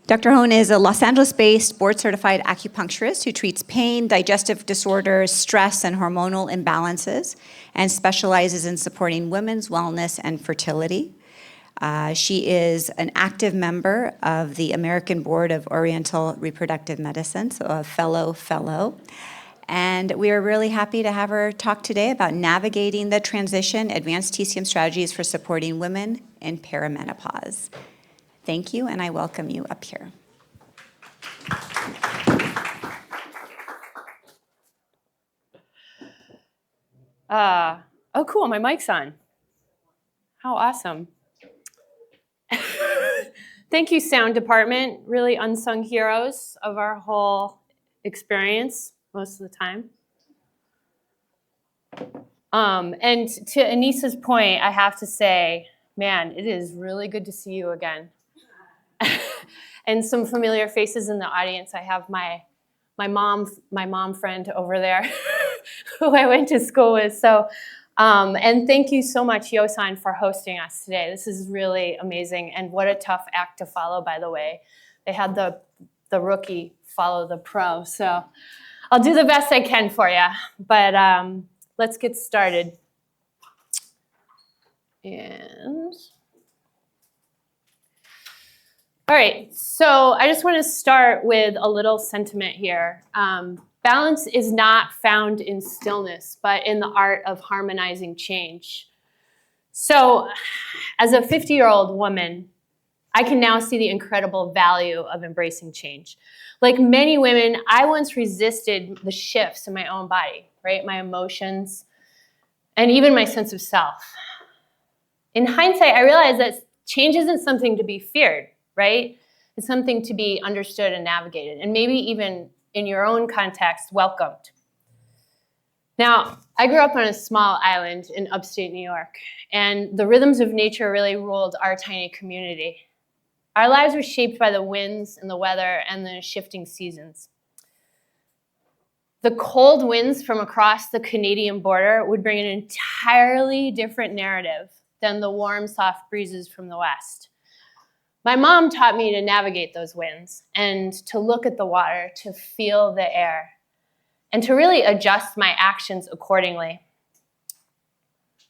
Dr. Hone is a Los Angeles-based board-certified acupuncturist who treats pain, digestive disorders, stress, and hormonal imbalances, and specializes in supporting women's wellness and fertility. She is an active member of the American Board of Oriental Reproductive Medicine, so a fellow. And we are really happy to have her talk today about navigating the transition, advanced TCM strategies for supporting women in perimenopause. Thank you, and I welcome you up here. Oh, cool, my mic's on. How awesome. Thank you, sound department, really unsung heroes of our whole experience most of the time. And to Anissa's point, I have to say, man, it is really good to see you again. And some familiar faces in the audience. I have my mom friend over there who I went to school with. So, and thank you so much, Yosan, for hosting us today. This is really amazing, and what a tough act to follow, by the way. They had the rookie follow the pro, so I'll do the best I can for you. But let's get started. And all right, so I just want to start with a little sentiment here. Balance is not found in stillness, but in the art of harmonizing change. So as a 50-year-old woman, I can now see the incredible value of embracing change. Like many women, I once resisted the shifts in my own body, right? My emotions, and even my sense of self. In hindsight, I realized that change isn't something to be feared, right? It's something to be understood and navigated, and maybe even in your own context, welcomed. Now, I grew up on a small island in upstate New York, and the rhythms of nature really ruled our tiny community. Our lives were shaped by the winds and the weather and the shifting seasons. The cold winds from across the Canadian border would bring an entirely different narrative than the warm, soft breezes from the west. My mom taught me to navigate those winds and to look at the water, to feel the air, and to really adjust my actions accordingly.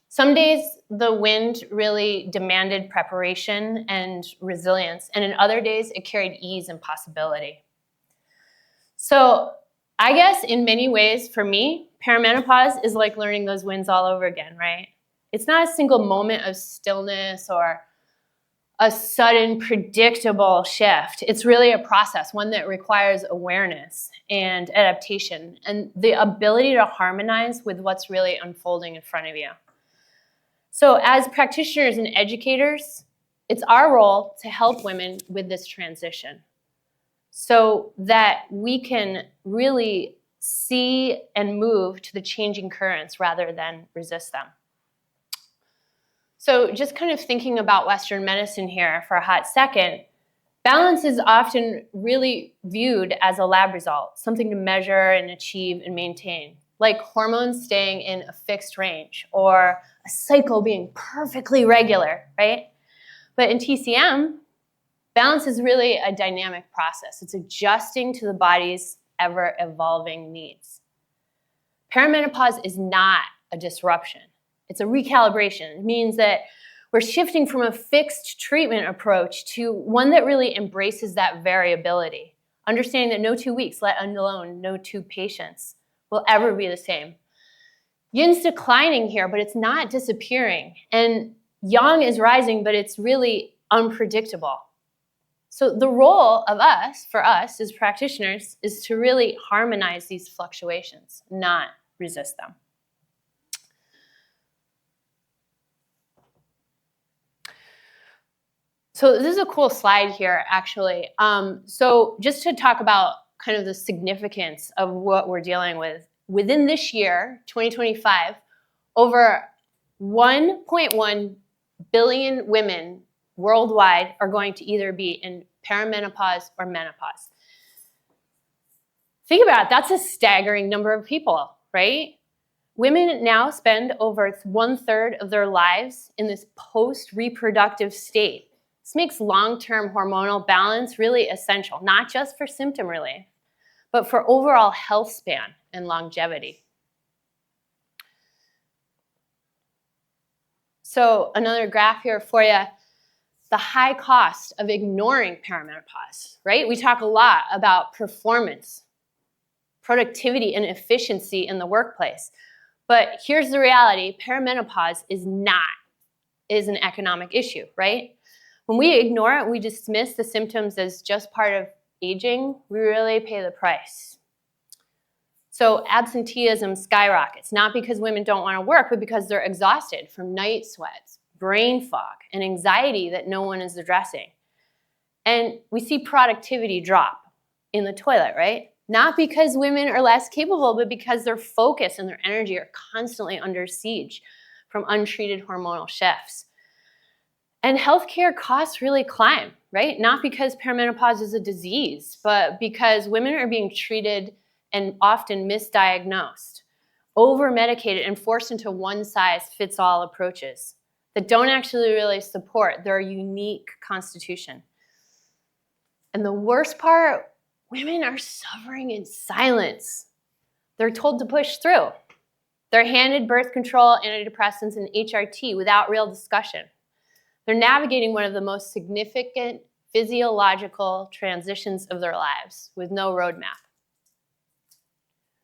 Some days the wind really demanded preparation and resilience, and in other days it carried ease and possibility. So I guess in many ways for me, perimenopause is like learning those winds all over again, right? It's not a single moment of stillness or a sudden predictable shift. It's really a process, one that requires awareness and adaptation and the ability to harmonize with what's really unfolding in front of you. So as practitioners and educators, it's our role to help women with this transition so that we can really see and move to the changing currents rather than resist them. So just kind of thinking about Western medicine here for a hot second, balance is often really viewed as a lab result, something to measure and achieve and maintain, like hormones staying in a fixed range or a cycle being perfectly regular, right? But in TCM, balance is really a dynamic process. It's adjusting to the body's ever-evolving needs. Perimenopause is not a disruption. It's a recalibration. It means that we're shifting from a fixed treatment approach to one that really embraces that variability, understanding that no 2 weeks, let alone no 2 patients, will ever be the same. Yin's declining here, but it's not disappearing. And yang is rising, but it's really unpredictable. So the role of us, for us as practitioners, is to really harmonize these fluctuations, not resist them. So this is a cool slide here, actually. So just to talk about kind of the significance of what we're dealing with, within this year, 2025, over 1.1 billion women worldwide are going to either be in perimenopause or menopause. Think about it, that's a staggering number of people, right? Women now spend over 1/3 of their lives in this post-reproductive state. This makes long-term hormonal balance really essential, not just for symptom relief, but for overall health span and longevity. So another graph here for you, the high cost of ignoring perimenopause, right? We talk a lot about performance, productivity, and efficiency in the workplace. But here's the reality, perimenopause is an economic issue, right? When we ignore it, we dismiss the symptoms as just part of aging, we really pay the price. So absenteeism skyrockets, not because women don't want to work, but because they're exhausted from night sweats, brain fog, and anxiety that no one is addressing. And we see productivity drop in the toilet, right? Not because women are less capable, but because their focus and their energy are constantly under siege from untreated hormonal shifts. And healthcare costs really climb, right? Not because perimenopause is a disease, but because women are being treated and often misdiagnosed, over-medicated, and forced into one-size-fits-all approaches that don't actually really support their unique constitution. And the worst part, women are suffering in silence. They're told to push through. They're handed birth control, antidepressants, and HRT without real discussion. They're navigating one of the most significant physiological transitions of their lives with no roadmap.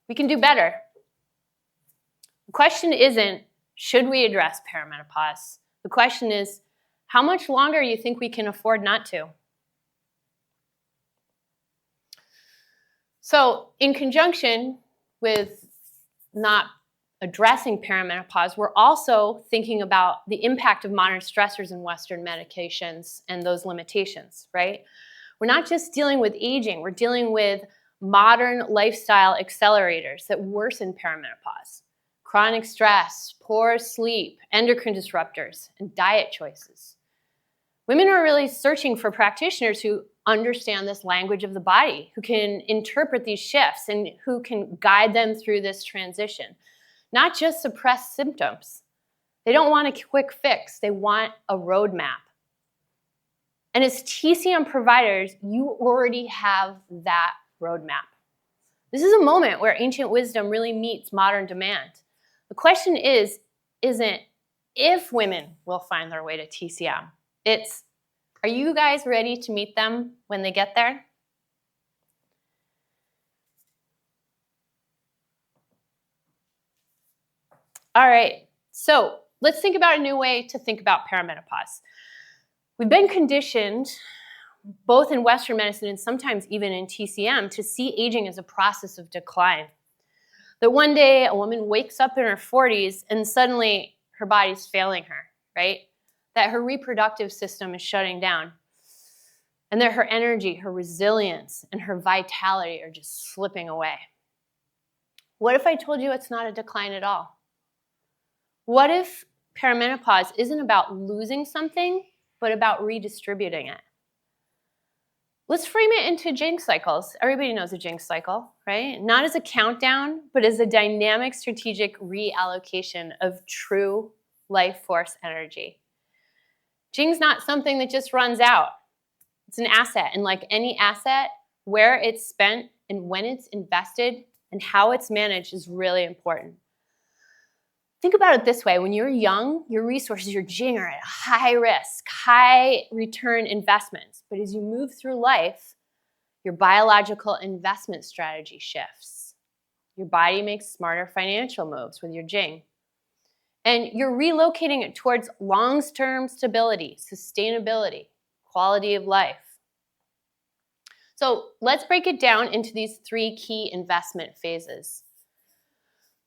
We can do better. The question isn't, should we address perimenopause? The question is, how much longer you think we can afford not to? So in conjunction with not addressing perimenopause, we're also thinking about the impact of modern stressors in Western medications and those limitations, right? We're not just dealing with aging, we're dealing with modern lifestyle accelerators that worsen perimenopause. Chronic stress, poor sleep, endocrine disruptors, and diet choices. Women are really searching for practitioners who understand this language of the body, who can interpret these shifts and who can guide them through this transition. Not just suppress symptoms. They don't want a quick fix, they want a roadmap. And as TCM providers, you already have that roadmap. This is a moment where ancient wisdom really meets modern demand. The question isn't if women will find their way to TCM. It's, are you guys ready to meet them when they get there? All right, so let's think about a new way to think about perimenopause. We've been conditioned, both in Western medicine and sometimes even in TCM, to see aging as a process of decline. That one day a woman wakes up in her 40s and suddenly her body's failing her, right? That her reproductive system is shutting down. And that her energy, her resilience, and her vitality are just slipping away. What if I told you it's not a decline at all? What if perimenopause isn't about losing something, but about redistributing it? Let's frame it into Jinx cycles. Everybody knows a Jinx cycle, right? Not as a countdown, but as a dynamic strategic reallocation of true life force energy. Jing's not something that just runs out. It's an asset, and like any asset, where it's spent and when it's invested and how it's managed is really important. Think about it this way. When you're young, your resources, your Jing, are at high risk, high return investments. But as you move through life, your biological investment strategy shifts. Your body makes smarter financial moves with your Jing. And you're relocating it towards long-term stability, sustainability, quality of life. So let's break it down into these three key investment phases.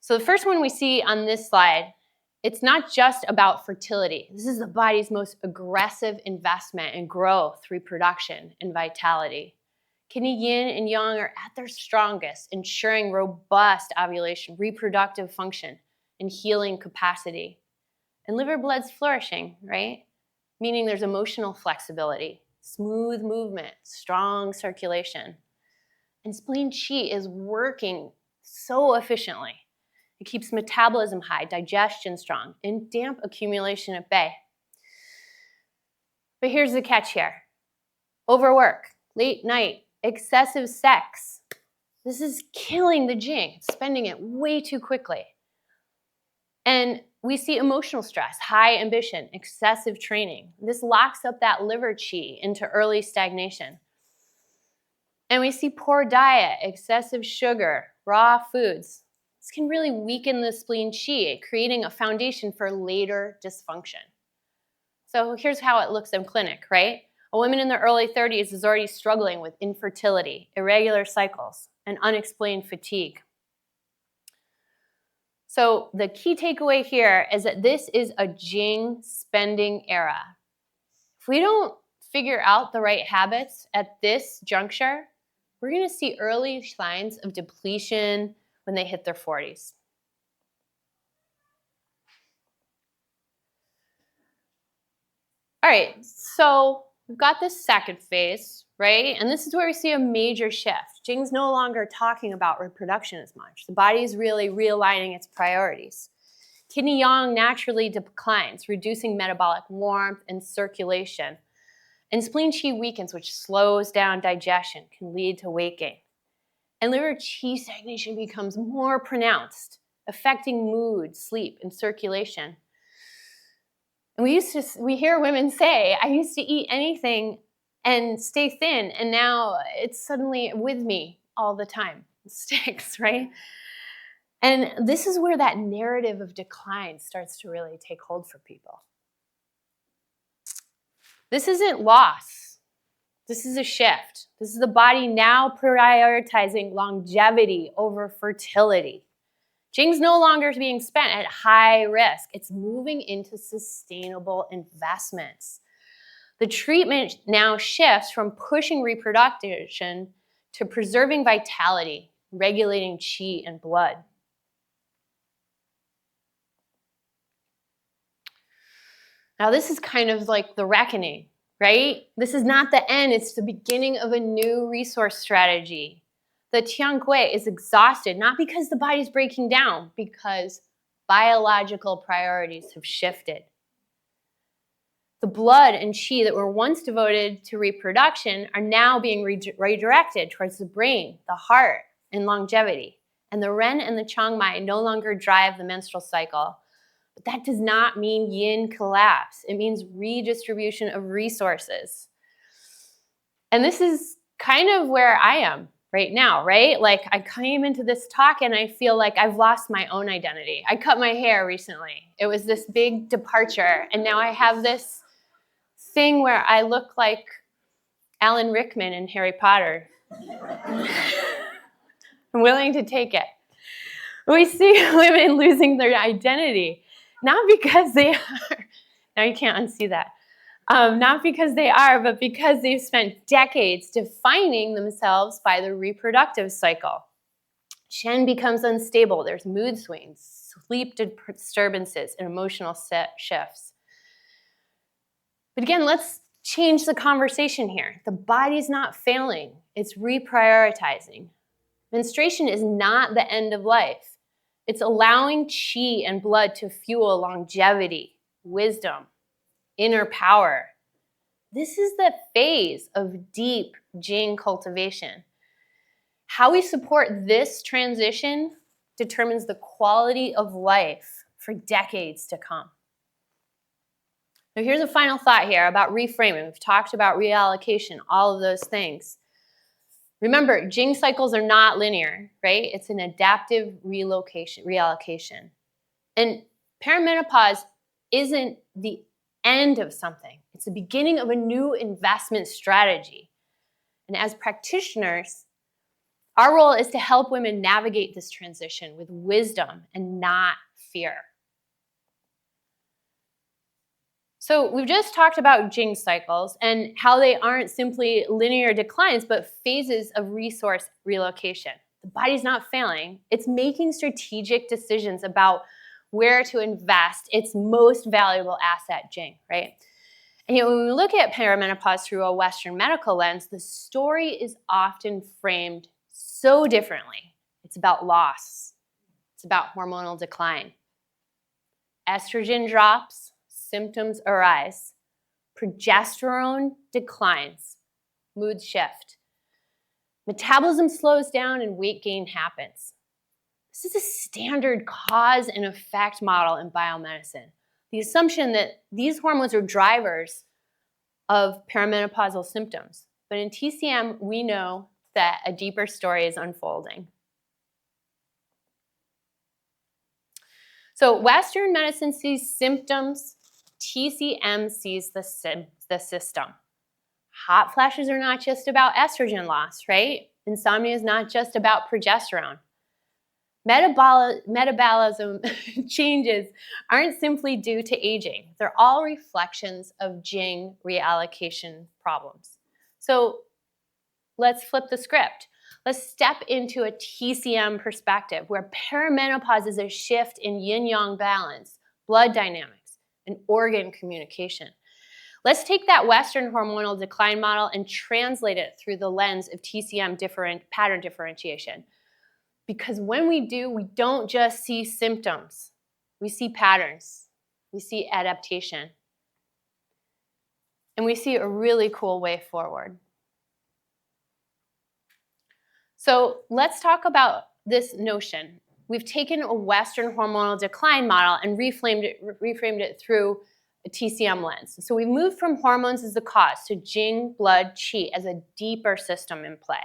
So the first one we see on this slide, it's not just about fertility. This is the body's most aggressive investment in growth, reproduction, and vitality. Kidney yin and yang are at their strongest, ensuring robust ovulation, reproductive function, and healing capacity. And liver blood's flourishing, right? Meaning there's emotional flexibility, smooth movement, strong circulation. And spleen qi is working so efficiently. It keeps metabolism high, digestion strong, and damp accumulation at bay. But here's the catch here. Overwork, late night, excessive sex. This is killing the Jing, spending it way too quickly. And we see emotional stress, high ambition, excessive training. This locks up that liver qi into early stagnation. And we see poor diet, excessive sugar, raw foods. This can really weaken the spleen qi, creating a foundation for later dysfunction. So here's how it looks in clinic, right? A woman in their early 30s is already struggling with infertility, irregular cycles, and unexplained fatigue. So the key takeaway here is that this is a Jing spending era. If we don't figure out the right habits at this juncture, we're going to see early signs of depletion when they hit their 40s. All right, so we've got this second phase, right? And this is where we see a major shift. Jing's no longer talking about reproduction as much. The body is really realigning its priorities. Kidney yang naturally declines, reducing metabolic warmth and circulation. And spleen qi weakens, which slows down digestion, can lead to weight gain. And liver qi stagnation becomes more pronounced, affecting mood, sleep, and circulation. And we hear women say, I used to eat anything and stay thin, and now it's suddenly with me all the time. It sticks, right? And this is where that narrative of decline starts to really take hold for people. This isn't loss. This is a shift. This is the body now prioritizing longevity over fertility. Jing's no longer being spent at high risk. It's moving into sustainable investments. The treatment now shifts from pushing reproduction to preserving vitality, regulating qi and blood. Now this is kind of like the reckoning, right? This is not the end, it's the beginning of a new resource strategy. The Tiangui is exhausted, not because the body's breaking down, because biological priorities have shifted. The blood and qi that were once devoted to reproduction are now being redirected towards the brain, the heart, and longevity. And the Ren and the Changmai no longer drive the menstrual cycle. But that does not mean yin collapse. It means redistribution of resources. And this is kind of where I am right now, right? Like I came into this talk and I feel like I've lost my own identity. I cut my hair recently. It was this big departure. And now I have this thing where I look like Alan Rickman in Harry Potter. I'm willing to take it. We see women losing their identity, not because they are, now you can't unsee that, not because they are, but because they've spent decades defining themselves by the reproductive cycle. Shen becomes unstable. There's mood swings, sleep disturbances, and emotional shifts. But again, let's change the conversation here. The body's not failing. It's reprioritizing. Menstruation is not the end of life. It's allowing qi and blood to fuel longevity, wisdom, inner power. This is the phase of deep Jing cultivation. How we support this transition determines the quality of life for decades to come. Now here's a final thought here about reframing. We've talked about reallocation, all of those things. Remember, Jing cycles are not linear, right? It's an adaptive reallocation. And perimenopause isn't the end of something. It's the beginning of a new investment strategy. And as practitioners, our role is to help women navigate this transition with wisdom and not fear. So we've just talked about Jing cycles and how they aren't simply linear declines, but phases of resource relocation. The body's not failing. It's making strategic decisions about where to invest its most valuable asset, Jing, right? And when we look at perimenopause through a Western medical lens, the story is often framed so differently. It's about loss. It's about hormonal decline. Estrogen drops. Symptoms arise. progesterone declines, mood shift. Metabolism slows down and weight gain happens. This is a standard cause and effect model in biomedicine. The assumption that these hormones are drivers of perimenopausal symptoms. But in TCM, we know that a deeper story is unfolding. So Western medicine sees symptoms, TCM sees the system. Hot flashes are not just about estrogen loss, right? Insomnia is not just about progesterone. Metabolism changes aren't simply due to aging. They're all reflections of Jing reallocation problems. So let's flip the script. Let's step into a TCM perspective where perimenopause is a shift in yin-yang balance, blood dynamics, and organ communication. Let's take that Western hormonal decline model and translate it through the lens of TCM pattern differentiation. Because when we do, we don't just see symptoms. We see patterns. We see adaptation. And we see a really cool way forward. So let's talk about this notion. We've taken a Western hormonal decline model and reframed it through a TCM lens. So we've moved from hormones as the cause to Jing, blood, qi as a deeper system in play.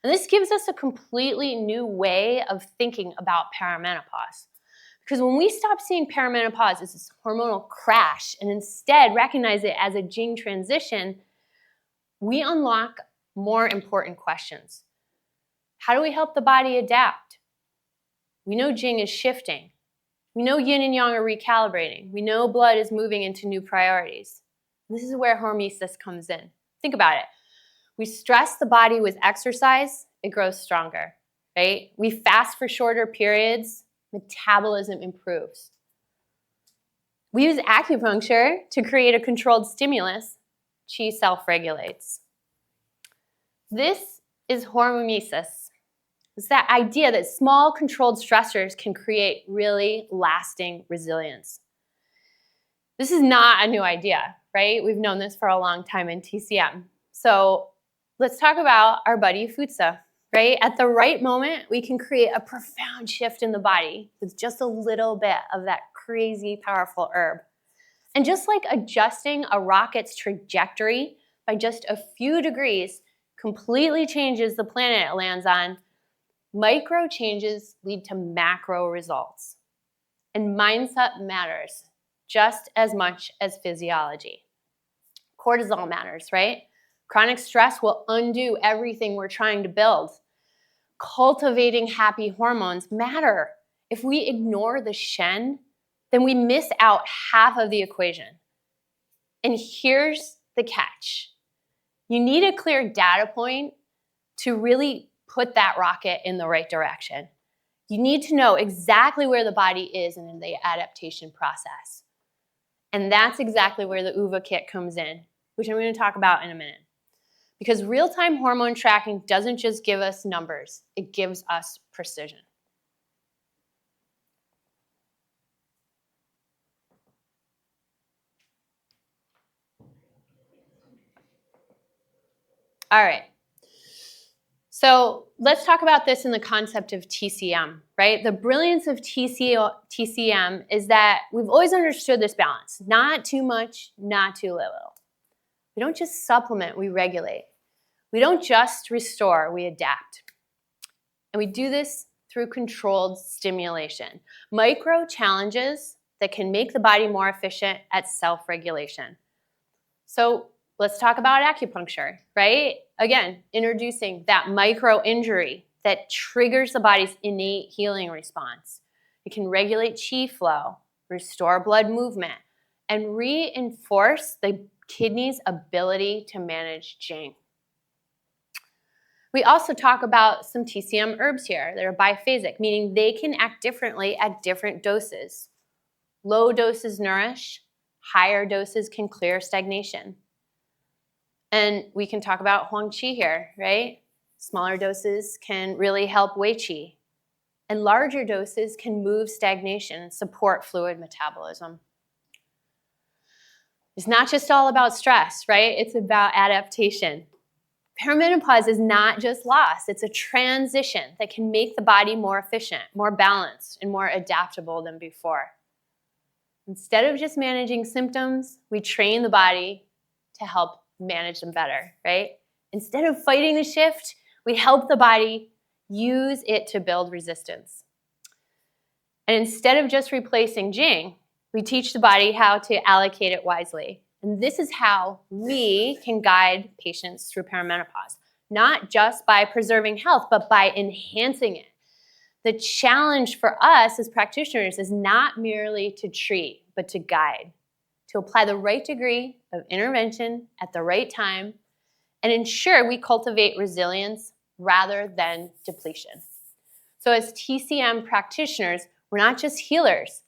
And this gives us a completely new way of thinking about perimenopause. Because when we stop seeing perimenopause as this hormonal crash and instead recognize it as a Jing transition, we unlock more important questions. How do we help the body adapt? We know Jing is shifting. We know yin and yang are recalibrating. We know blood is moving into new priorities. This is where hormesis comes in. Think about it. We stress the body with exercise, it grows stronger, right? We fast for shorter periods, metabolism improves. We use acupuncture to create a controlled stimulus, qi self-regulates. This is hormesis. It's that idea that small controlled stressors can create really lasting resilience. This is not a new idea, right? We've known this for a long time in TCM. So let's talk about our buddy Futsa, right? At the right moment, we can create a profound shift in the body with just a little bit of that crazy powerful herb. And just like adjusting a rocket's trajectory by just a few degrees completely changes the planet it lands on, micro changes lead to macro results. And mindset matters just as much as physiology. Cortisol matters, right? Chronic stress will undo everything we're trying to build. Cultivating happy hormones matter. If we ignore the Shen, then we miss out half of the equation. And here's the catch. You need a clear data point to really put that rocket in the right direction. You need to know exactly where the body is in the adaptation process. And that's exactly where the UVA kit comes in, which I'm going to talk about in a minute. Because real-time hormone tracking doesn't just give us numbers, it gives us precision. All right. So let's talk about this in the concept of TCM, right? The brilliance of TCM is that we've always understood this balance. Not too much, not too little. We don't just supplement, we regulate. We don't just restore, we adapt. And we do this through controlled stimulation. Micro challenges that can make the body more efficient at self-regulation. So let's talk about acupuncture, right? Again, introducing that micro injury that triggers the body's innate healing response. It can regulate qi flow, restore blood movement, and reinforce the kidney's ability to manage Jing. We also talk about some TCM herbs here that are biphasic, meaning they can act differently at different doses. Low doses nourish, higher doses can clear stagnation. And we can talk about Huang Qi here, right? Smaller doses can really help Wei Qi. And larger doses can move stagnation and support fluid metabolism. It's not just all about stress, right? It's about adaptation. Perimenopause is not just loss. It's a transition that can make the body more efficient, more balanced, and more adaptable than before. Instead of just managing symptoms, we train the body to help manage them better, right? Instead of fighting the shift, we help the body use it to build resistance. And instead of just replacing Jing, we teach the body how to allocate it wisely. And this is how we can guide patients through perimenopause, not just by preserving health, but by enhancing it. The challenge for us as practitioners is not merely to treat, but to guide, to apply the right degree of intervention at the right time, and ensure we cultivate resilience rather than depletion. So as TCM practitioners, we're not just healers,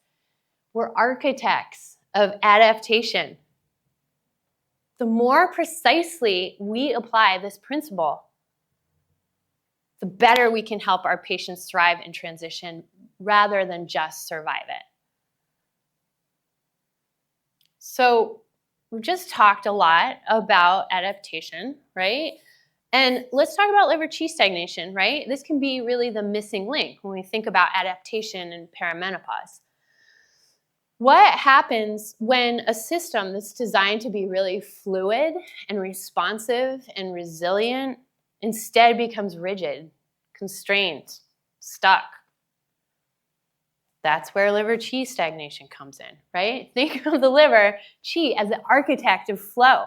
we're architects of adaptation. The more precisely we apply this principle, the better we can help our patients thrive in transition rather than just survive it. So we've just talked a lot about adaptation, right? And let's talk about liver qi stagnation, right? This can be really the missing link when we think about adaptation and perimenopause. What happens when a system that's designed to be really fluid and responsive and resilient instead becomes rigid, constrained, stuck? That's where liver qi stagnation comes in, right? Think of the liver qi as the architect of flow.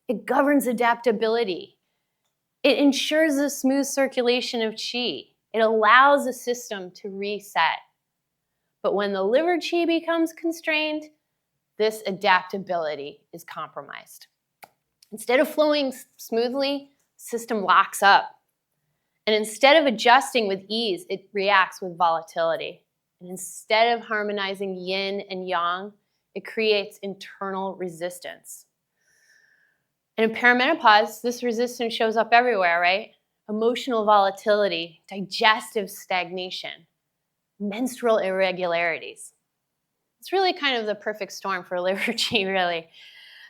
It governs adaptability. It ensures a smooth circulation of qi. It allows the system to reset. But when the liver qi becomes constrained, this adaptability is compromised. Instead of flowing smoothly, the system locks up. And instead of adjusting with ease, it reacts with volatility. And instead of harmonizing yin and yang, it creates internal resistance. And in perimenopause, this resistance shows up everywhere, right? Emotional volatility, digestive stagnation, menstrual irregularities. It's really kind of the perfect storm for liver qi, really.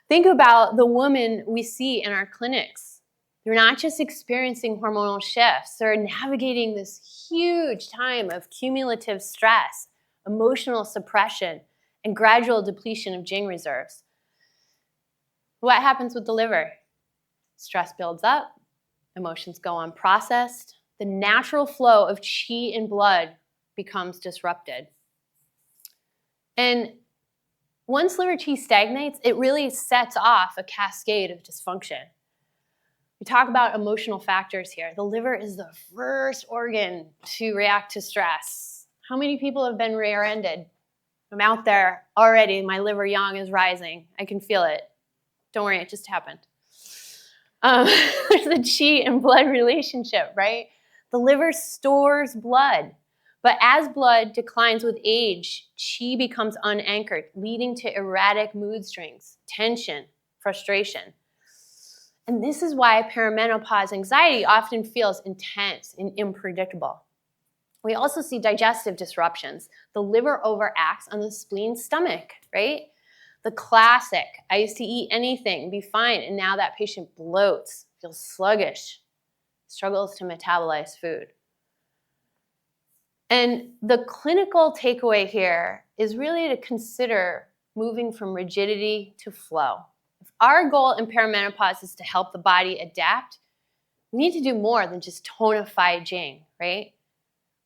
Think about the women we see in our clinics. They're not just experiencing hormonal shifts, they're navigating this huge time of cumulative stress, emotional suppression, and gradual depletion of Jing reserves. What happens with the liver? Stress builds up, emotions go unprocessed, the natural flow of qi in blood becomes disrupted. And once liver qi stagnates, it really sets off a cascade of dysfunction. We talk about emotional factors here. The liver is the first organ to react to stress. How many people have been rear-ended? I'm out there already. My liver yang is rising. I can feel it. Don't worry, it just happened. There's the qi and blood relationship, right? The liver stores blood. But as blood declines with age, qi becomes unanchored, leading to erratic mood swings, tension, frustration. And this is why perimenopause anxiety often feels intense and unpredictable. We also see digestive disruptions. The liver overacts on the spleen stomach, right? The classic, I used to eat anything, be fine, and now that patient bloats, feels sluggish, struggles to metabolize food. And the clinical takeaway here is really to consider moving from rigidity to flow. If our goal in perimenopause is to help the body adapt, we need to do more than just tonify Jing, right?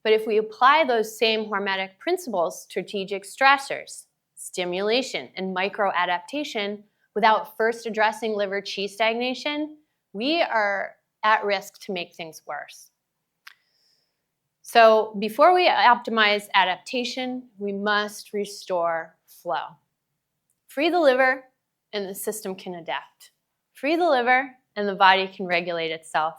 But if we apply those same hormetic principles, strategic stressors, stimulation, and microadaptation without first addressing liver qi stagnation, we are at risk to make things worse. So before we optimize adaptation, we must restore flow. Free the liver and the system can adapt. Free the liver and the body can regulate itself.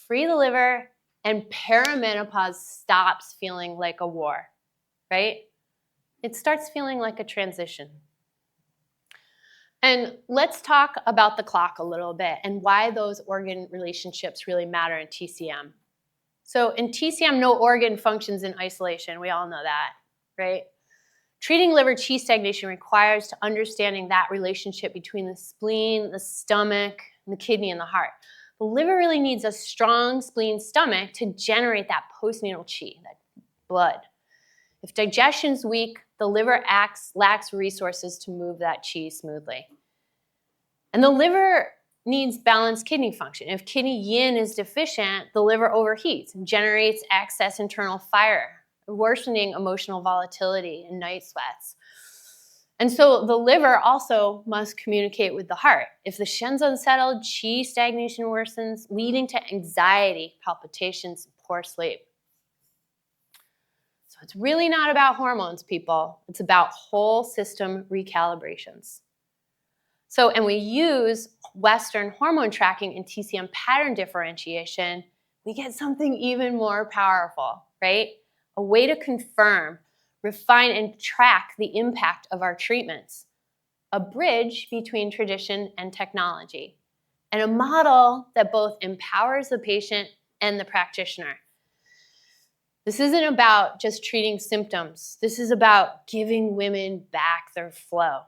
Free the liver and perimenopause stops feeling like a war, right? It starts feeling like a transition. And let's talk about the clock a little bit and why those organ relationships really matter in TCM. So in TCM, no organ functions in isolation. We all know that, right? Treating liver qi stagnation requires to understanding that relationship between the spleen, the stomach, and the kidney and the heart. The liver really needs a strong spleen stomach to generate that postnatal qi, that blood. If digestion's weak, the liver lacks resources to move that qi smoothly. And the liver needs balanced kidney function. If kidney yin is deficient, the liver overheats and generates excess internal fire, worsening emotional volatility and night sweats. And so the liver also must communicate with the heart. If the shen's unsettled, qi stagnation worsens, leading to anxiety, palpitations, and poor sleep. So it's really not about hormones, people. It's about whole system recalibrations. So, and we use Western hormone tracking and TCM pattern differentiation, we get something even more powerful, right? A way to confirm, refine, and track the impact of our treatments. A bridge between tradition and technology. And a model that both empowers the patient and the practitioner. This isn't about just treating symptoms. This is about giving women back their flow.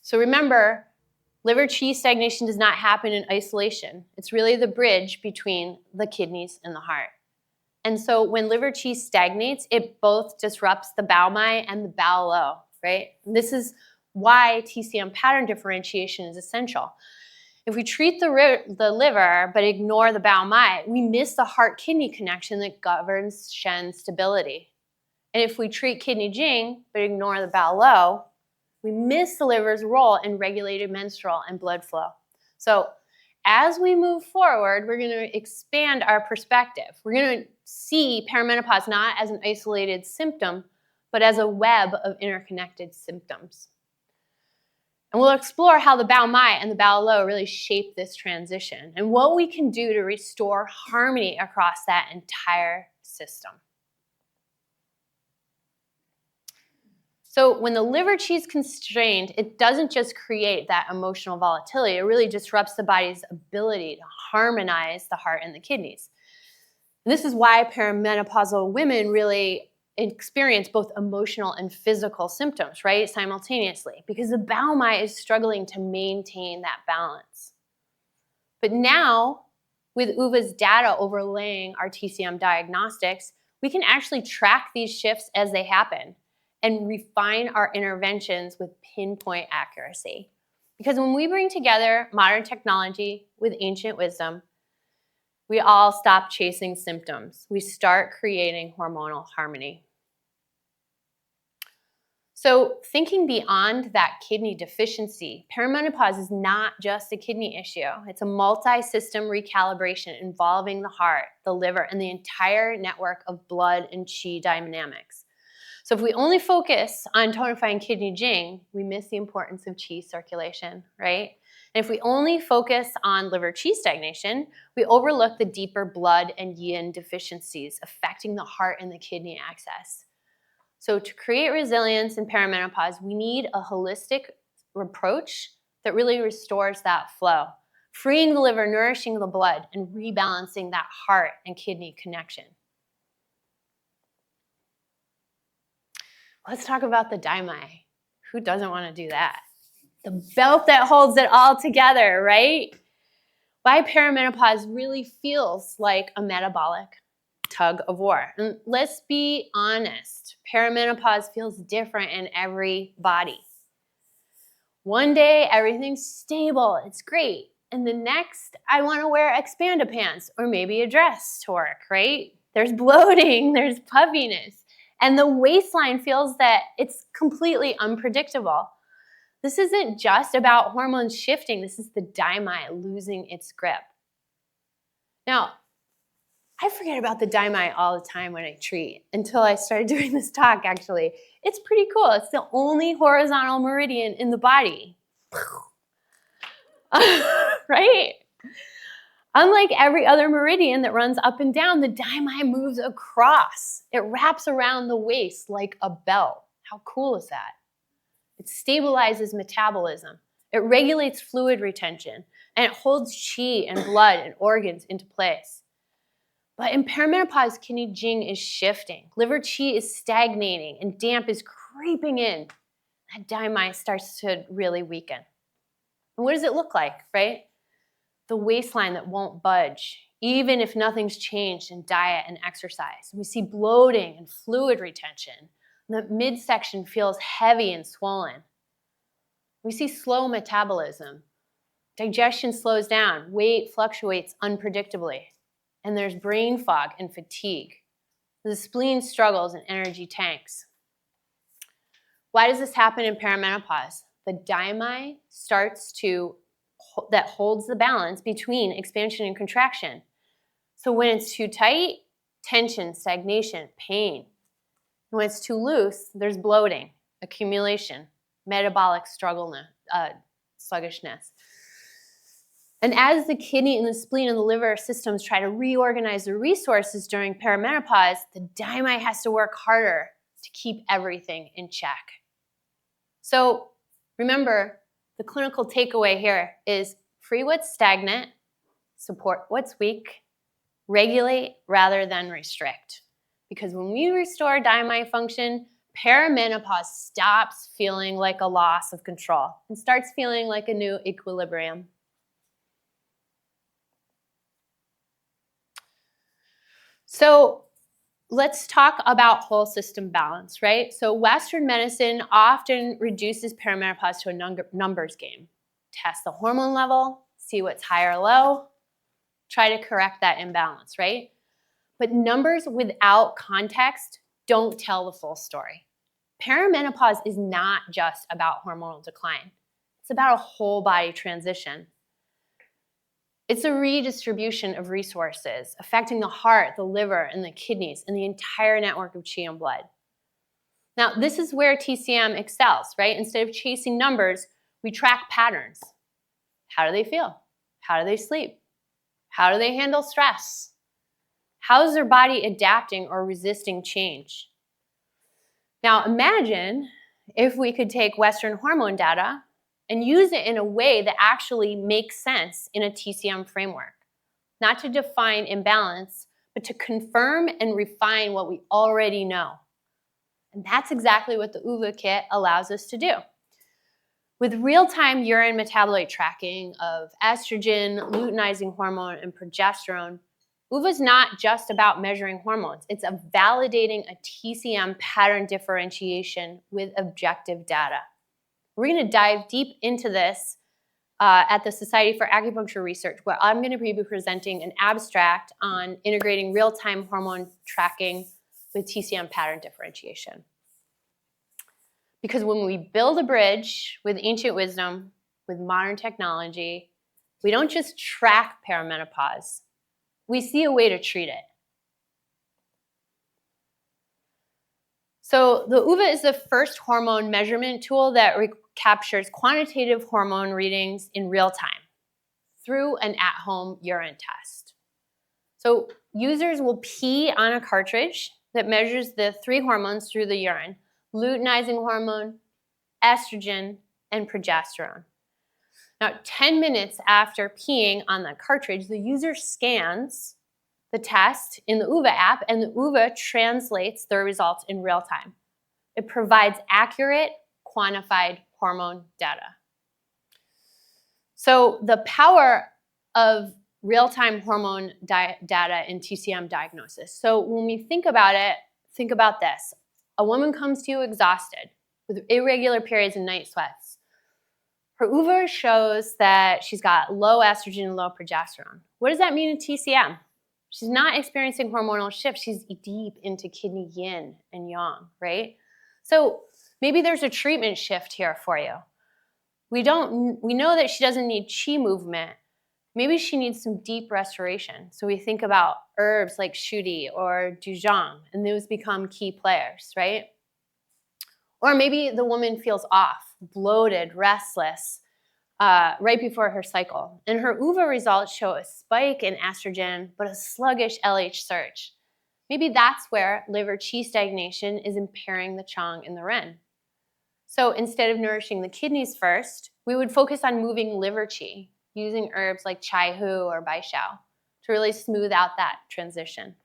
So remember, liver qi stagnation does not happen in isolation. It's really the bridge between the kidneys and the heart. And so when liver qi stagnates, it both disrupts the bao mai and the bao lo, right? And this is why TCM pattern differentiation is essential. If we treat the liver but ignore the bao mai, we miss the heart-kidney connection that governs Shen stability. And if we treat kidney jing but ignore the bao lo, we miss the liver's role in regulated menstrual and blood flow. So as we move forward, we're going to expand our perspective. We're going to see perimenopause not as an isolated symptom, but as a web of interconnected symptoms. And we'll explore how the bao mai and the bao lo really shape this transition and what we can do to restore harmony across that entire system. So when the liver qi is constrained, it doesn't just create that emotional volatility, it really disrupts the body's ability to harmonize the heart and the kidneys. And this is why perimenopausal women really experience both emotional and physical symptoms, right, simultaneously, because the bao mai is struggling to maintain that balance. But now, with UVA's data overlaying our TCM diagnostics, we can actually track these shifts as they happen and refine our interventions with pinpoint accuracy. Because when we bring together modern technology with ancient wisdom, we all stop chasing symptoms. We start creating hormonal harmony. So thinking beyond that kidney deficiency, perimenopause is not just a kidney issue. It's a multi-system recalibration involving the heart, the liver, and the entire network of blood and qi dynamics. So if we only focus on tonifying kidney jing, we miss the importance of qi circulation, right? And if we only focus on liver qi stagnation, we overlook the deeper blood and yin deficiencies affecting the heart and the kidney axis. So to create resilience in perimenopause, we need a holistic approach that really restores that flow, freeing the liver, nourishing the blood, and rebalancing that heart and kidney connection. Let's talk about the daimai. Who doesn't want to do that? The belt that holds it all together, right? Why perimenopause really feels like a metabolic tug of war. And let's be honest, perimenopause feels different in every body. One day, everything's stable, it's great. And the next, I want to wear expanda pants or maybe a dress to work, right? There's bloating, there's puffiness. And the waistline feels that it's completely unpredictable. This isn't just about hormones shifting. This is the daimai losing its grip. Now, I forget about the daimai all the time when I treat until I started doing this talk, actually. It's pretty cool. It's the only horizontal meridian in the body. Right? Unlike every other meridian that runs up and down, the daimai moves across. It wraps around the waist like a belt. How cool is that? It stabilizes metabolism. It regulates fluid retention, and it holds qi and blood and organs into place. But in perimenopause, kidney Jing is shifting. Liver Qi is stagnating and damp is creeping in. That daimai starts to really weaken. And what does it look like, right? The waistline that won't budge, even if nothing's changed in diet and exercise. We see bloating and fluid retention. The midsection feels heavy and swollen. We see slow metabolism. Digestion slows down. Weight fluctuates unpredictably. And there's brain fog and fatigue. The spleen struggles and energy tanks. Why does this happen in perimenopause? The daimai that holds the balance between expansion and contraction. So when it's too tight, tension, stagnation, pain. When it's too loose, there's bloating, accumulation, metabolic sluggishness. And as the kidney and the spleen and the liver systems try to reorganize the resources during perimenopause, the daimai has to work harder to keep everything in check. So remember, the clinical takeaway here is free what's stagnant, support what's weak, regulate rather than restrict. Because when we restore daimai function, perimenopause stops feeling like a loss of control and starts feeling like a new equilibrium. So let's talk about whole system balance, right? So Western medicine often reduces perimenopause to a numbers game. Test the hormone level, see what's high or low, try to correct that imbalance, right? But numbers without context don't tell the full story. Perimenopause is not just about hormonal decline. It's about a whole body transition. It's a redistribution of resources affecting the heart, the liver, and the kidneys, and the entire network of qi and blood. Now, this is where TCM excels, right? Instead of chasing numbers, we track patterns. How do they feel? How do they sleep? How do they handle stress? How is their body adapting or resisting change? Now, imagine if we could take Western hormone data and use it in a way that actually makes sense in a TCM framework. Not to define imbalance, but to confirm and refine what we already know. And that's exactly what the UVA kit allows us to do. With real-time urine metabolite tracking of estrogen, luteinizing hormone, and progesterone, UVA is not just about measuring hormones. It's validating a TCM pattern differentiation with objective data. We're going to dive deep into this at the Society for Acupuncture Research, where I'm going to be presenting an abstract on integrating real-time hormone tracking with TCM pattern differentiation. Because when we build a bridge with ancient wisdom, with modern technology, we don't just track perimenopause, we see a way to treat it. So the UVA is the first hormone measurement tool that captures quantitative hormone readings in real time through an at-home urine test. So users will pee on a cartridge that measures the 3 hormones through the urine: luteinizing hormone, estrogen, and progesterone. Now, 10 minutes after peeing on the cartridge, the user scans the test in the UVA app, and the UVA translates the results in real time. It provides accurate, quantified hormone data. So the power of real-time hormone data in TCM diagnosis. So when we think about it, think about this. A woman comes to you exhausted with irregular periods and night sweats. Her UVA shows that she's got low estrogen and low progesterone. What does that mean in TCM? She's not experiencing hormonal shifts. She's deep into kidney yin and yang, right? So maybe there's a treatment shift here for you. We know that she doesn't need qi movement. Maybe she needs some deep restoration. So we think about herbs like shuti or duzhang, and those become key players, right? Or maybe the woman feels off, bloated, restless, right before her cycle. And her UVA results show a spike in estrogen, but a sluggish LH surge. Maybe that's where liver qi stagnation is impairing the Chang and the Ren. So instead of nourishing the kidneys first, we would focus on moving liver qi, using herbs like chai hu or bai xiao. to really smooth out that transition.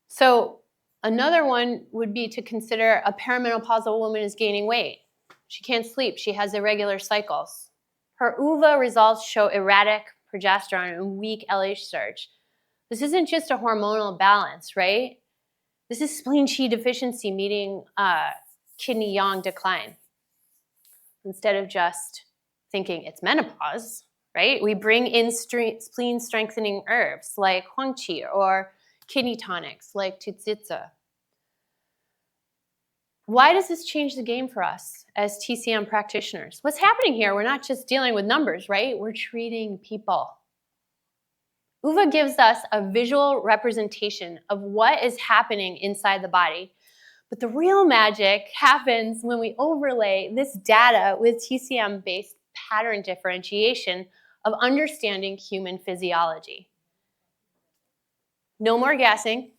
So another one would be to consider a perimenopausal woman is gaining weight. She can't sleep. She has irregular cycles. Her UVA results show erratic progesterone and weak LH surge. This isn't just a hormonal balance, right? This is spleen Qi deficiency meeting kidney yang decline. Instead of just thinking it's menopause, right? We bring in spleen strengthening herbs like huang qi or kidney tonics like tutsitsa. Why does this change the game for us as TCM practitioners? What's happening here? We're not just dealing with numbers, right? We're treating people. UVA gives us a visual representation of what is happening inside the body. But the real magic happens when we overlay this data with TCM-based pattern differentiation of understanding human physiology. No more guessing.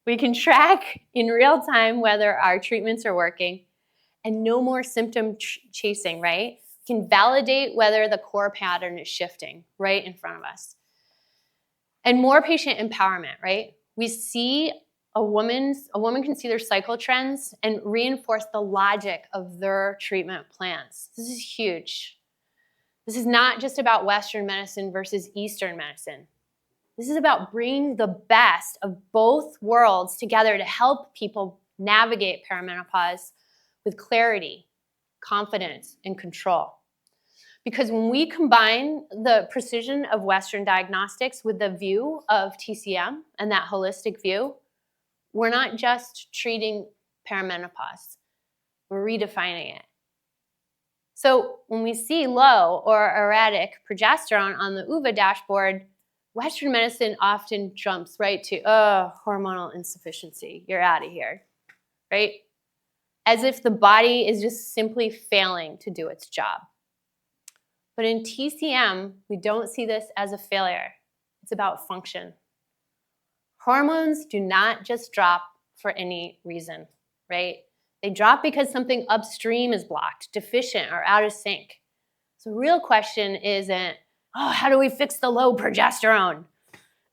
We can track in real time whether our treatments are working, and no more symptom chasing, right? We can validate whether the core pattern is shifting right in front of us. And more patient empowerment, right? We see a woman can see their cycle trends and reinforce the logic of their treatment plans. This is huge. This is not just about Western medicine versus Eastern medicine. This is about bringing the best of both worlds together to help people navigate perimenopause with clarity, confidence, and control. Because when we combine the precision of Western diagnostics with the view of TCM and that holistic view, we're not just treating perimenopause, we're redefining it. So when we see low or erratic progesterone on the UVA dashboard, Western medicine often jumps right to, hormonal insufficiency, you're out of here, right? As if the body is just simply failing to do its job. But in TCM, we don't see this as a failure. It's about function. Hormones do not just drop for any reason, right? They drop because something upstream is blocked, deficient, or out of sync. So the real question isn't, how do we fix the low progesterone?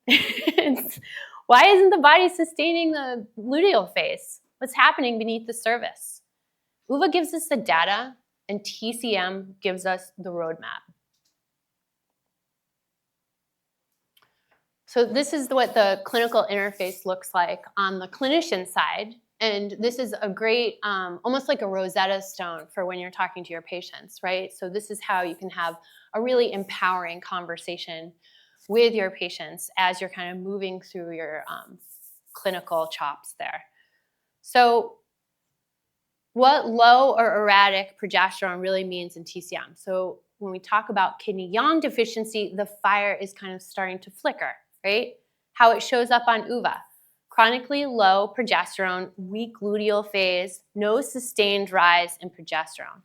Why isn't the body sustaining the luteal phase? What's happening beneath the surface? UVA gives us the data, and TCM gives us the roadmap. So this is what the clinical interface looks like on the clinician side. And this is a great, almost like a Rosetta Stone for when you're talking to your patients, right? So this is how you can have a really empowering conversation with your patients as you're kind of moving through your clinical chops there. So what low or erratic progesterone really means in TCM. So when we talk about kidney yang deficiency, the fire is kind of starting to flicker, right? How it shows up on UVA. Chronically low progesterone, weak luteal phase, no sustained rise in progesterone.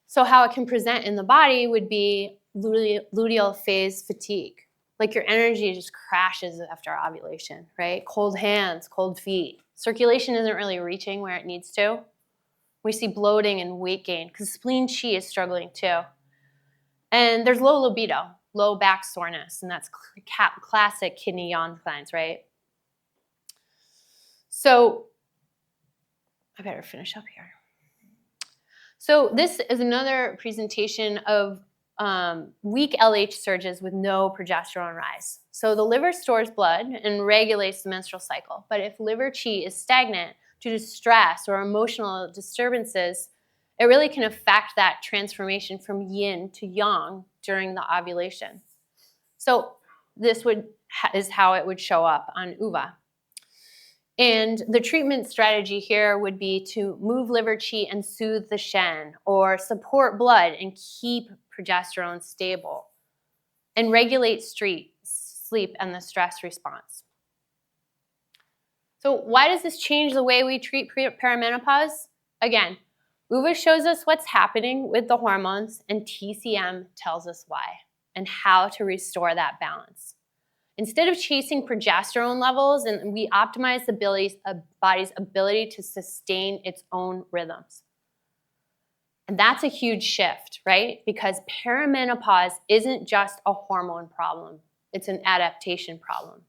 So how it can present in the body would be luteal phase fatigue. Like your energy just crashes after ovulation, right? Cold hands, cold feet. Circulation isn't really reaching where it needs to. We see bloating and weight gain because spleen Qi is struggling too. And there's low libido, low back soreness, and that's classic kidney yang declines, right? So I better finish up here. So this is another presentation of weak LH surges with no progesterone rise. So the liver stores blood and regulates the menstrual cycle. But if liver Qi is stagnant due to stress or emotional disturbances, it really can affect that transformation from yin to yang during the ovulation. So this is how it would show up on UVA. And the treatment strategy here would be to move liver Qi and soothe the Shen, or support blood and keep progesterone stable, and regulate sleep and the stress response. So why does this change the way we treat perimenopause? Again, UVA shows us what's happening with the hormones, and TCM tells us why and how to restore that balance. Instead of chasing progesterone levels, and we optimize the body's ability to sustain its own rhythms. And that's a huge shift, right? Because perimenopause isn't just a hormone problem. It's an adaptation problem.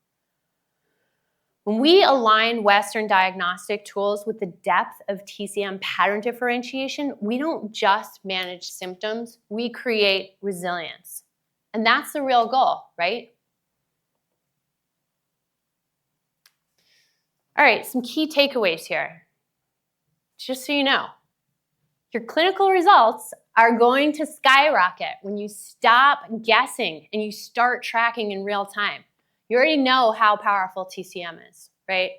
When we align Western diagnostic tools with the depth of TCM pattern differentiation, we don't just manage symptoms, we create resilience. And that's the real goal, right? All right, some key takeaways here. Just so you know, your clinical results are going to skyrocket when you stop guessing and you start tracking in real time. You already know how powerful TCM is, right?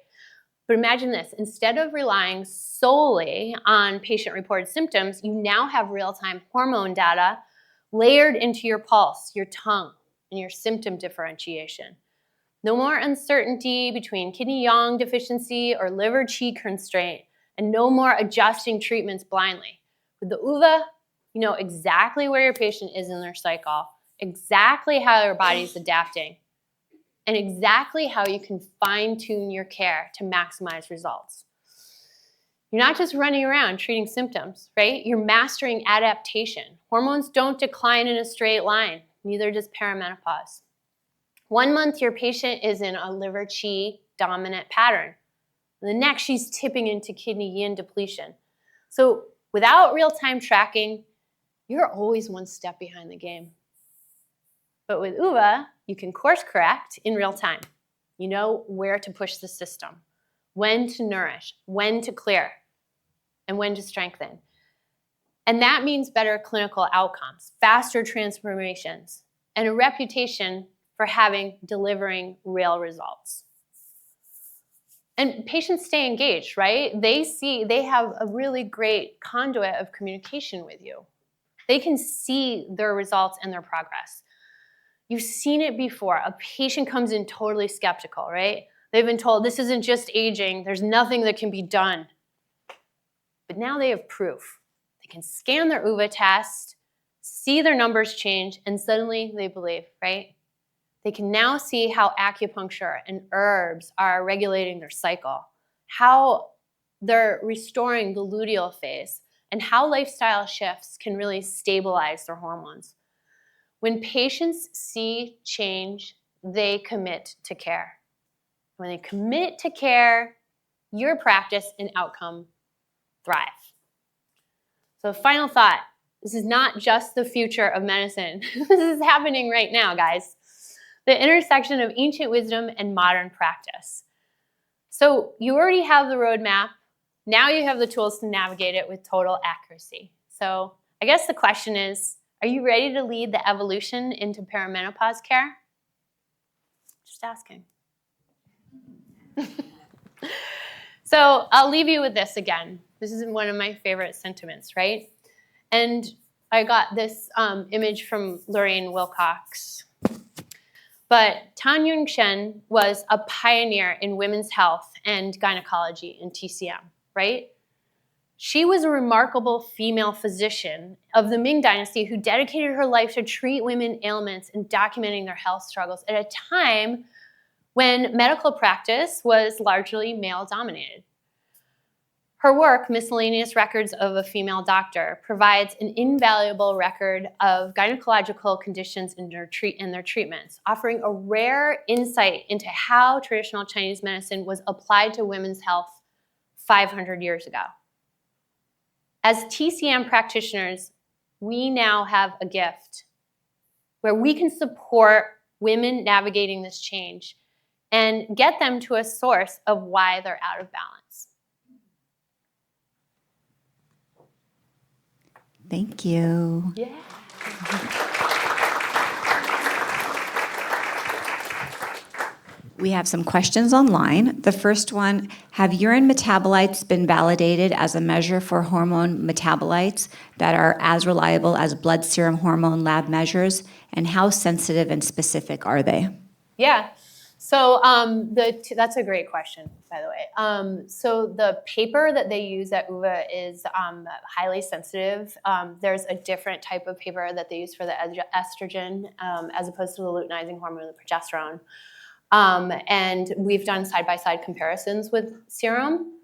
But imagine this, instead of relying solely on patient-reported symptoms, you now have real-time hormone data layered into your pulse, your tongue, and your symptom differentiation. No more uncertainty between kidney yang deficiency or liver qi constraint, and no more adjusting treatments blindly. With the UVA, you know exactly where your patient is in their cycle, exactly how their body's adapting, and exactly how you can fine-tune your care to maximize results. You're not just running around treating symptoms, right? You're mastering adaptation. Hormones don't decline in a straight line, neither does perimenopause. 1 month, your patient is in a liver qi dominant pattern. The next, she's tipping into kidney yin depletion. So without real-time tracking, you're always one step behind the game. But with UVA, you can course correct in real time. You know where to push the system, when to nourish, when to clear, and when to strengthen. And that means better clinical outcomes, faster transformations, and a reputation for delivering real results. And patients stay engaged, right? They have a really great conduit of communication with you. They can see their results and their progress. You've seen it before. A patient comes in totally skeptical, right? They've been told this isn't just aging, there's nothing that can be done. But now they have proof. They can scan their UVA test, see their numbers change, and suddenly they believe, right? They can now see how acupuncture and herbs are regulating their cycle, how they're restoring the luteal phase, and how lifestyle shifts can really stabilize their hormones. When patients see change, they commit to care. When they commit to care, your practice and outcome thrive. So final thought, this is not just the future of medicine. This is happening right now, guys. The intersection of ancient wisdom and modern practice. So you already have the roadmap. Now you have the tools to navigate it with total accuracy. So I guess the question is, are you ready to lead the evolution into perimenopause care? Just asking. So I'll leave you with this again. This is one of my favorite sentiments, right? And I got this image from Lorraine Wilcox. But Tan Yun Shen was a pioneer in women's health and gynecology in TCM, right? She was a remarkable female physician of the Ming Dynasty who dedicated her life to treat women ailments and documenting their health struggles at a time when medical practice was largely male-dominated. Her work, Miscellaneous Records of a Female Doctor, provides an invaluable record of gynecological conditions and their treatments, offering a rare insight into how traditional Chinese medicine was applied to women's health 500 years ago. As TCM practitioners, we now have a gift where we can support women navigating this change and get them to a source of why they're out of balance. Thank you. Yeah. We have some questions online. The first one, have urine metabolites been validated as a measure for hormone metabolites that are as reliable as blood serum hormone lab measures? And how sensitive and specific are they? Yeah. So that's a great question, by the way. So the paper that they use at UVA is highly sensitive. There's a different type of paper that they use for the estrogen as opposed to the luteinizing hormone, the progesterone. And we've done side-by-side comparisons with serum.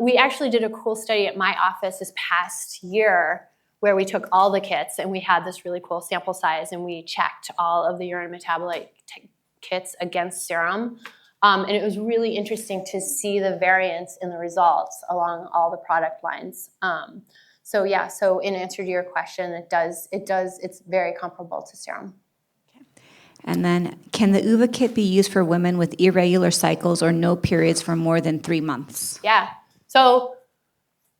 We actually did a cool study at my office this past year where we took all the kits and we had this really cool sample size and we checked all of the urine metabolite kits against serum. And it was really interesting to see the variance in the results along all the product lines. So in answer to your question, it's very comparable to serum. And then, can the UVA kit be used for women with irregular cycles or no periods for more than 3 months? Yeah. So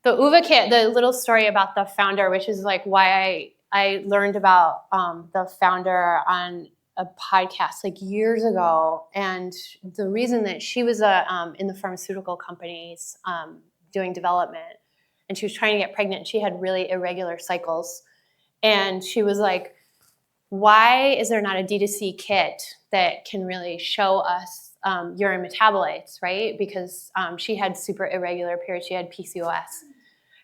the UVA kit, the little story about the founder, which is like why I learned about the founder on a podcast like years ago. And the reason that she was in the pharmaceutical companies doing development, and she was trying to get pregnant. She had really irregular cycles. And she was like, why is there not a D2C kit that can really show us urine metabolites, right? Because she had super irregular periods. She had PCOS.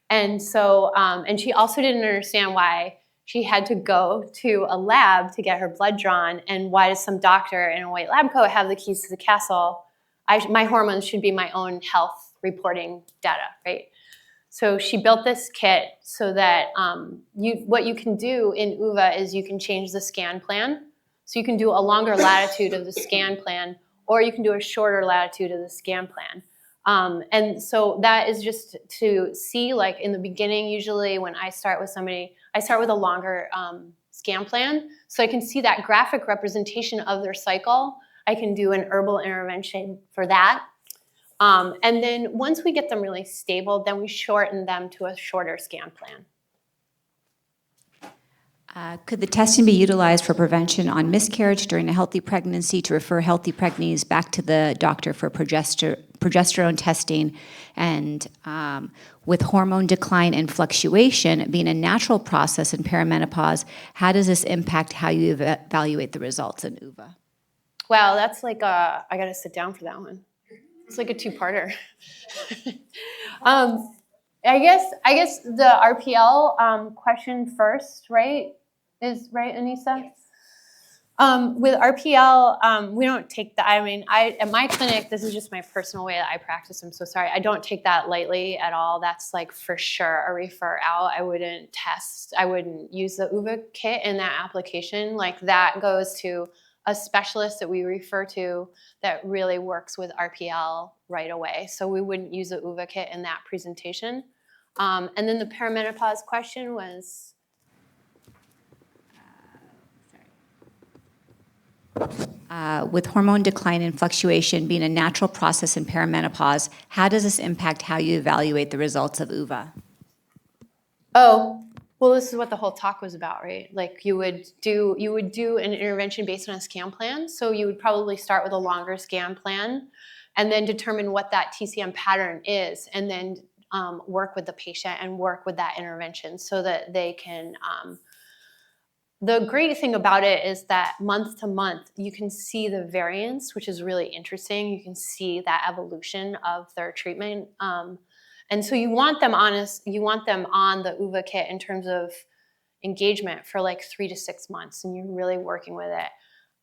And so, and she also didn't understand why she had to go to a lab to get her blood drawn, and why does some doctor in a white lab coat have the keys to the castle? My hormones should be my own health reporting data, right? So she built this kit so that what you can do in UVA is you can change the scan plan. So you can do a longer latitude of the scan plan, or you can do a shorter latitude of the scan plan. And so that is just to see, like in the beginning, usually when I start with somebody, I start with a longer scan plan. So I can see that graphic representation of their cycle. I can do an herbal intervention for that. And then once we get them really stable, then we shorten them to a shorter scan plan. Could the testing be utilized for prevention on miscarriage during a healthy pregnancy, to refer healthy pregnancies back to the doctor for progesterone testing? And with hormone decline and fluctuation being a natural process in perimenopause, how does this impact how you evaluate the results in UVA? Wow, that's like I got to sit down for that one. It's like a two-parter. I guess the RPL question first, right? Is right, Anissa? Yes. With RPL, we don't take that. I mean, at my clinic, this is just my personal way that I practice. I'm so sorry. I don't take that lightly at all. That's like for sure a refer out. I wouldn't test. I wouldn't use the UVA kit in that application. Like that goes to a specialist that we refer to that really works with RPL right away. So we wouldn't use the UVA kit in that presentation. And then the perimenopause question was? With hormone decline and fluctuation being a natural process in perimenopause, how does this impact how you evaluate the results of UVA? Oh, well, this is what the whole talk was about, right? Like you would do an intervention based on a scan plan. So you would probably start with a longer scan plan and then determine what that TCM pattern is, and then work with the patient and work with that intervention so that they can. The great thing about it is that month to month, you can see the variance, which is really interesting. You can see that evolution of their treatment. And so you want them on the UVA kit in terms of engagement for like 3 to 6 months, and you're really working with it.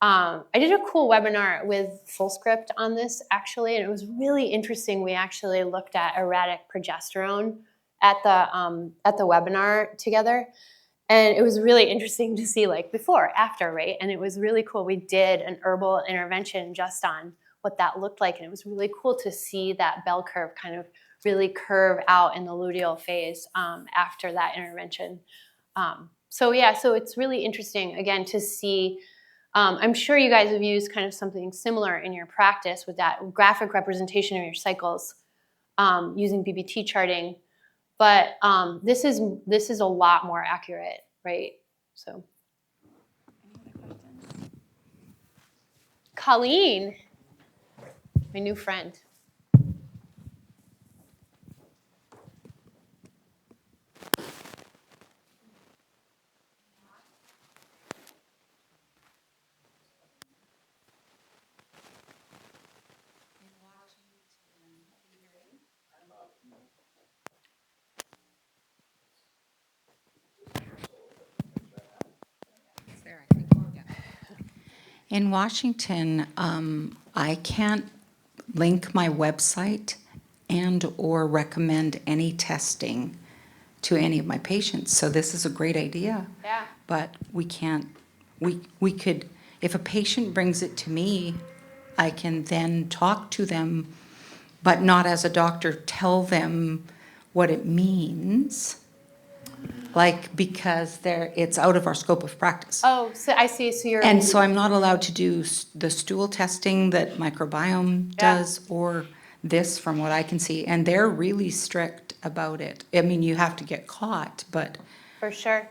I did a cool webinar with Fullscript on this actually, and it was really interesting. We actually looked at erratic progesterone at the webinar together. And it was really interesting to see like before, after, right? And it was really cool. We did an herbal intervention just on what that looked like. And it was really cool to see that bell curve kind of really curve out in the luteal phase after that intervention. So it's really interesting, again, to see. I'm sure you guys have used kind of something similar in your practice with that graphic representation of your cycles using BBT charting. But this is a lot more accurate, right? So, Colleen, my new friend. In Washington, I can't link my website and or recommend any testing to any of my patients. So this is a great idea. Yeah. But we can't, we could, if a patient brings it to me, I can then talk to them, but not as a doctor, tell them what it means. Like, because it's out of our scope of practice. Oh, so I see. So you're. And so I'm not allowed to do the stool testing that microbiome does or this from what I can see. And they're really strict about it. I mean, you have to get caught, but For sure.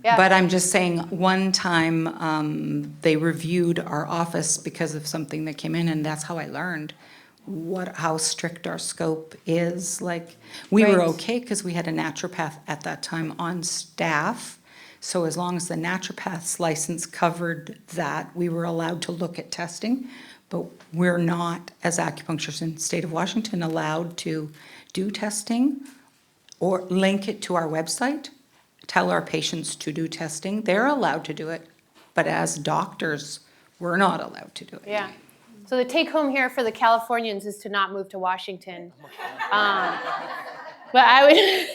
Yeah. But I'm just saying, one time they reviewed our office because of something that came in, and that's how I learned how strict our scope is. Like, we were Right. okay because we had a naturopath at that time on staff. So as long as the naturopath's license covered that, we were allowed to look at testing. But we're not, as acupuncturists in the state of Washington, allowed to do testing or link it to our website, tell our patients to do testing. They're allowed to do it, but as doctors, we're not allowed to do it. Yeah. So the take home here for the Californians is to not move to Washington. But I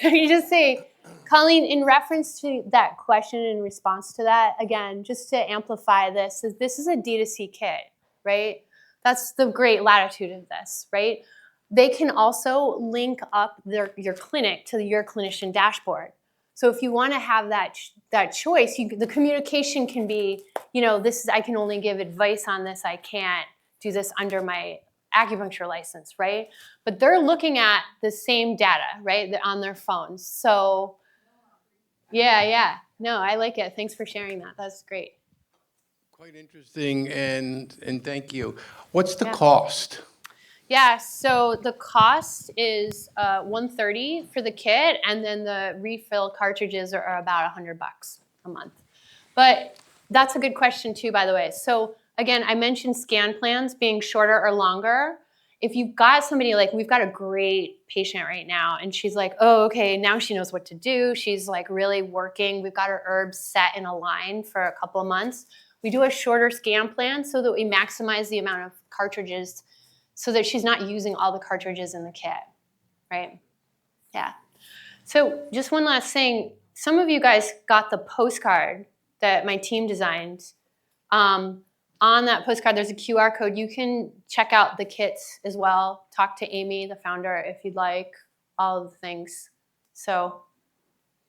would you just say, Colleen, in reference to that question, in response to that, again, just to amplify this is a D2C kit, right? That's the great latitude of this, right? They can also link up your clinic to your clinician dashboard. So if you want to have that choice, the communication can be, I can only give advice on this. I can't do this under my acupuncture license, right? But they're looking at the same data, right, on their phones. So, yeah. No, I like it. Thanks for sharing that. That's great. Quite interesting, and thank you. What's the cost? Yeah, so the cost is $130 for the kit, and then the refill cartridges are about $100 a month. But that's a good question too, by the way. So again, I mentioned scan plans being shorter or longer. If you've got somebody like, we've got a great patient right now, and she's like, oh, okay, now she knows what to do. She's like really working. We've got her herbs set in a line for a couple of months. We do a shorter scan plan so that we maximize the amount of cartridges so that she's not using all the cartridges in the kit, right? Yeah. So just one last thing. Some of you guys got the postcard that my team designed. On that postcard, there's a QR code. You can check out the kits as well. Talk to Amy, the founder, if you'd like, all of the things. So,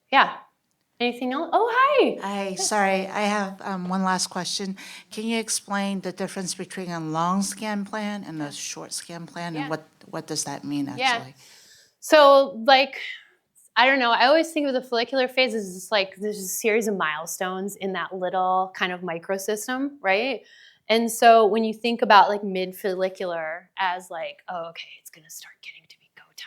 yeah. Anything else? Oh, hi. Hi, sorry, I have one last question. Can you explain the difference between a long scan plan and a short scan plan? Yeah. And what does that mean, Yeah. actually? So, I don't know. I always think of the follicular phase as just there's a series of milestones in that little kind of microsystem, right? And so when you think about mid-follicular as oh, okay, it's going to start getting to be go time.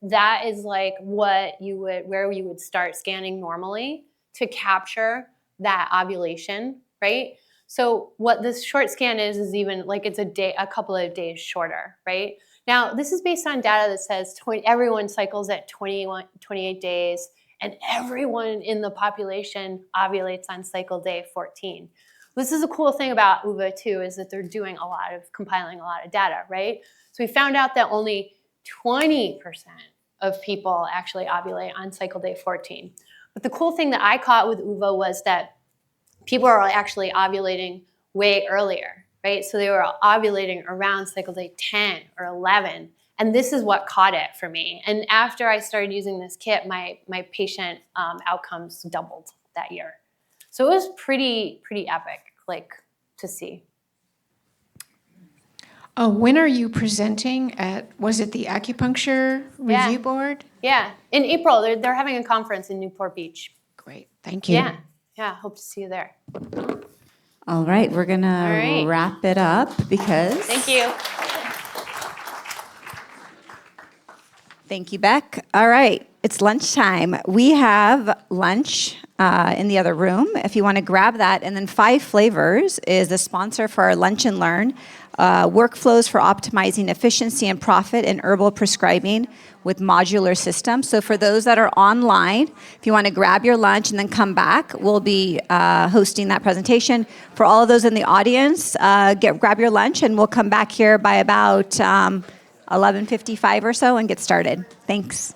That is where you would start scanning normally to capture that ovulation, right? So what this short scan is even it's a couple of days shorter, right? Now, this is based on data that says everyone cycles at 28 days, and everyone in the population ovulates on cycle day 14. This is a cool thing about UVA too, is that they're compiling a lot of data, right? So we found out that only 20% of people actually ovulate on cycle day 14. But the cool thing that I caught with UVA was that people are actually ovulating way earlier, right? So they were ovulating around cycle day 10 or 11. And this is what caught it for me. And after I started using this kit, my patient outcomes doubled that year. So it was pretty epic, to see. When are you presenting at, was it the Acupuncture Review Board? Yeah, in April, they're having a conference in Newport Beach. Great, thank you. Yeah, hope to see you there. All right, we're going right. to wrap it up because... Thank you. Thank you, Beck. All right, it's lunchtime. We have lunch in the other room if you want to grab that. And then Five Flavors is the sponsor for our Lunch and Learn, workflows for optimizing efficiency and profit in herbal prescribing with modular systems. So for those that are online, if you want to grab your lunch and then come back, we'll be hosting that presentation. For all of those in the audience, grab your lunch and we'll come back here by about 11:55 or so and get started. Thanks.